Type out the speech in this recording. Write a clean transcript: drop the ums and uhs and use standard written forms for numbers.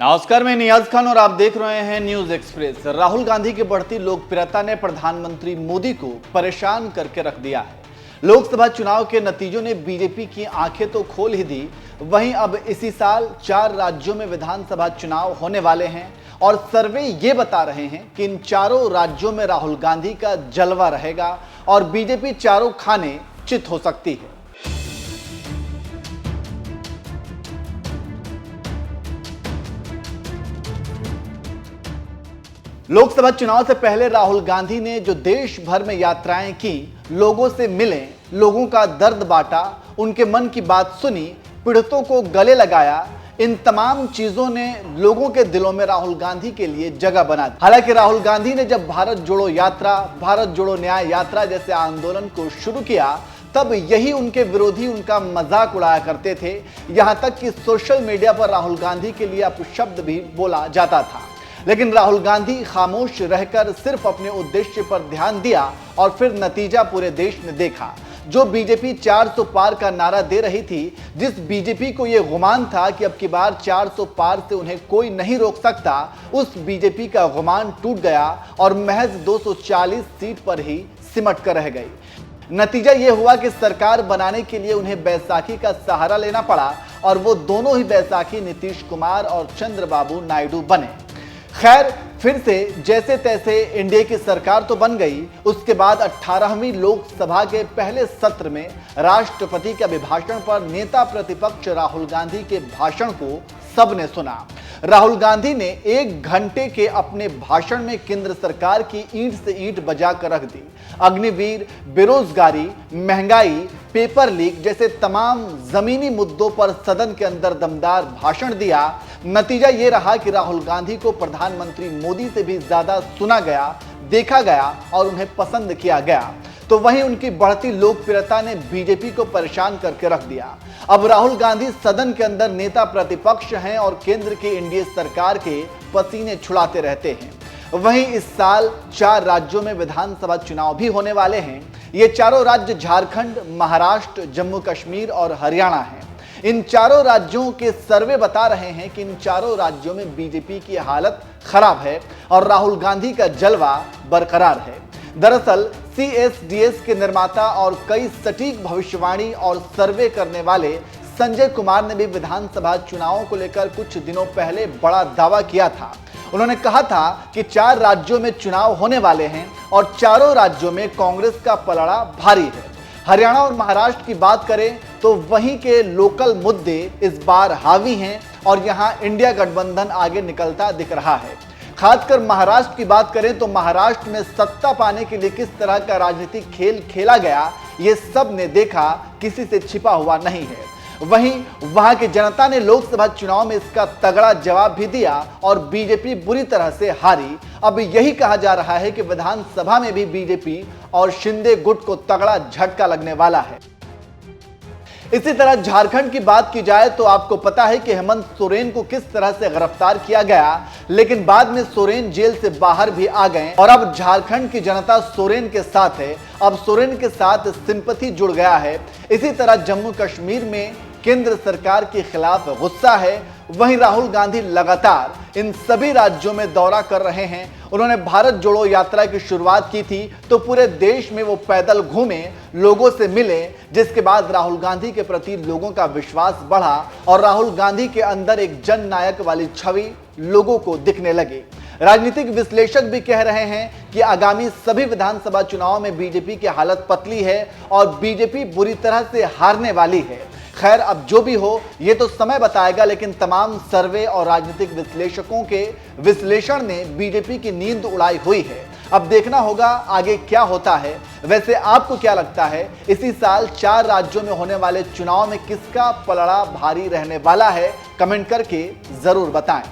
नमस्कार, मैं नियाज खान और आप देख रहे हैं न्यूज एक्सप्रेस। राहुल गांधी की बढ़ती लोकप्रियता ने प्रधानमंत्री मोदी को परेशान करके रख दिया है। लोकसभा चुनाव के नतीजों ने बीजेपी की आंखें तो खोल ही दी, वहीं अब इसी साल 4 राज्यों में विधानसभा चुनाव होने वाले हैं और सर्वे ये बता रहे हैं कि इन चारों राज्यों में राहुल गांधी का जलवा रहेगा और बीजेपी चारों खाने चित हो सकती है। लोकसभा चुनाव से पहले राहुल गांधी ने जो देश भर में यात्राएं की, लोगों से मिले, लोगों का दर्द बांटा, उनके मन की बात सुनी, पीड़ितों को गले लगाया, इन तमाम चीजों ने लोगों के दिलों में राहुल गांधी के लिए जगह बना दी। हालांकि राहुल गांधी ने जब भारत जोड़ो यात्रा, भारत जोड़ो न्याय यात्रा जैसे आंदोलन को शुरू किया, तब यही उनके विरोधी उनका मजाक उड़ाया करते थे। यहां तक कि सोशल मीडिया पर राहुल गांधी के लिए अपशब्द भी बोला जाता था, लेकिन राहुल गांधी खामोश रहकर सिर्फ अपने उद्देश्य पर ध्यान दिया और फिर नतीजा पूरे देश ने देखा। जो बीजेपी 400 पार का नारा दे रही थी, जिस बीजेपी को यह गुमान था कि अब की बार 400 पार से उन्हें कोई नहीं रोक सकता, उस बीजेपी का गुमान टूट गया और महज 240 सीट पर ही सिमट कर रह गई। नतीजा यह हुआ कि सरकार बनाने के लिए उन्हें बैसाखी का सहारा लेना पड़ा और वो दोनों ही बैसाखी नीतीश कुमार और चंद्रबाबू नायडू बने। खैर, फिर से जैसे तैसे एनडीए की सरकार तो बन गई। उसके बाद 18वीं लोकसभा के पहले सत्र में राष्ट्रपति के अभिभाषण पर नेता प्रतिपक्ष राहुल गांधी के भाषण को सबने सुना। राहुल गांधी ने 1 घंटे के अपने भाषण में केंद्र सरकार की ईंट से ईंट बजा कर रख दी। अग्निवीर, बेरोजगारी, महंगाई, पेपर लीक जैसे तमाम जमीनी मुद्दों पर सदन के अंदर दमदार भाषण दिया। नतीजा ये रहा कि राहुल गांधी को प्रधानमंत्री मोदी से भी ज्यादा सुना गया, देखा गया और उन्हें पसंद किया गया। तो वहीं उनकी बढ़ती लोकप्रियता ने बीजेपी को परेशान करके रख दिया। अब राहुल गांधी सदन के अंदर नेता प्रतिपक्ष हैं और केंद्र की एनडीए सरकार के पसीने छुड़ाते रहते हैं। वहीं इस साल 4 राज्यों में विधानसभा चुनाव भी होने वाले हैं। ये चारों राज्य झारखंड, महाराष्ट्र, जम्मू कश्मीर और हरियाणा हैं। इन चारों राज्यों के सर्वे बता रहे हैं कि इन चारों राज्यों में बीजेपी की हालत खराब है और राहुल गांधी का जलवा बरकरार है। दरअसल सीएसडीएस के निर्माता और कई सटीक भविष्यवाणी और सर्वे करने वाले संजय कुमार ने भी विधानसभा चुनावों को लेकर कुछ दिनों पहले बड़ा दावा किया था। उन्होंने कहा था कि 4 राज्यों में चुनाव होने वाले हैं और चारों राज्यों में कांग्रेस का पलड़ा भारी है। हरियाणा और महाराष्ट्र की बात करें तो वहीं के लोकल मुद्दे इस बार हावी हैं और यहां इंडिया गठबंधन आगे निकलता दिख रहा है। खासकर महाराष्ट्र की बात करें तो महाराष्ट्र में सत्ता पाने के लिए किस तरह का राजनीतिक खेल खेला गया, ये सब ने देखा, किसी से छिपा हुआ नहीं है। वहीं वहां की जनता ने लोकसभा चुनाव में इसका तगड़ा जवाब भी दिया और बीजेपी बुरी तरह से हारी। अब यही कहा जा रहा है कि विधानसभा में भी बीजेपी और शिंदे गुट को तगड़ा झटका लगने वाला है। इसी तरह झारखंड की बात की जाए तो आपको पता है कि हेमंत सोरेन को किस तरह से गिरफ्तार किया गया, लेकिन बाद में सोरेन जेल से बाहर भी आ गए और अब झारखंड की जनता सोरेन के साथ है। अब सोरेन के साथ सिंपैथी जुड़ गया है। इसी तरह जम्मू कश्मीर में केंद्र सरकार के खिलाफ गुस्सा है। वहीं राहुल गांधी लगातार इन सभी राज्यों में दौरा कर रहे हैं। उन्होंने भारत जोड़ो यात्रा की शुरुआत की थी तो पूरे देश में वो पैदल घूमे, लोगों से मिले, जिसके बाद राहुल गांधी के प्रति लोगों का विश्वास बढ़ा और राहुल गांधी के अंदर एक जननायक वाली छवि लोगों को दिखने लगी। राजनीतिक विश्लेषक भी कह रहे हैं कि आगामी सभी विधानसभा चुनाव में बीजेपी की हालत पतली है और बीजेपी बुरी तरह से हारने वाली है। खैर, अब जो भी हो ये तो समय बताएगा, लेकिन तमाम सर्वे और राजनीतिक विश्लेषकों के विश्लेषण ने बीजेपी की नींद उड़ाई हुई है। अब देखना होगा आगे क्या होता है। वैसे आपको क्या लगता है, इसी साल 4 राज्यों में होने वाले चुनाव में किसका पलड़ा भारी रहने वाला है? कमेंट करके जरूर बताएं।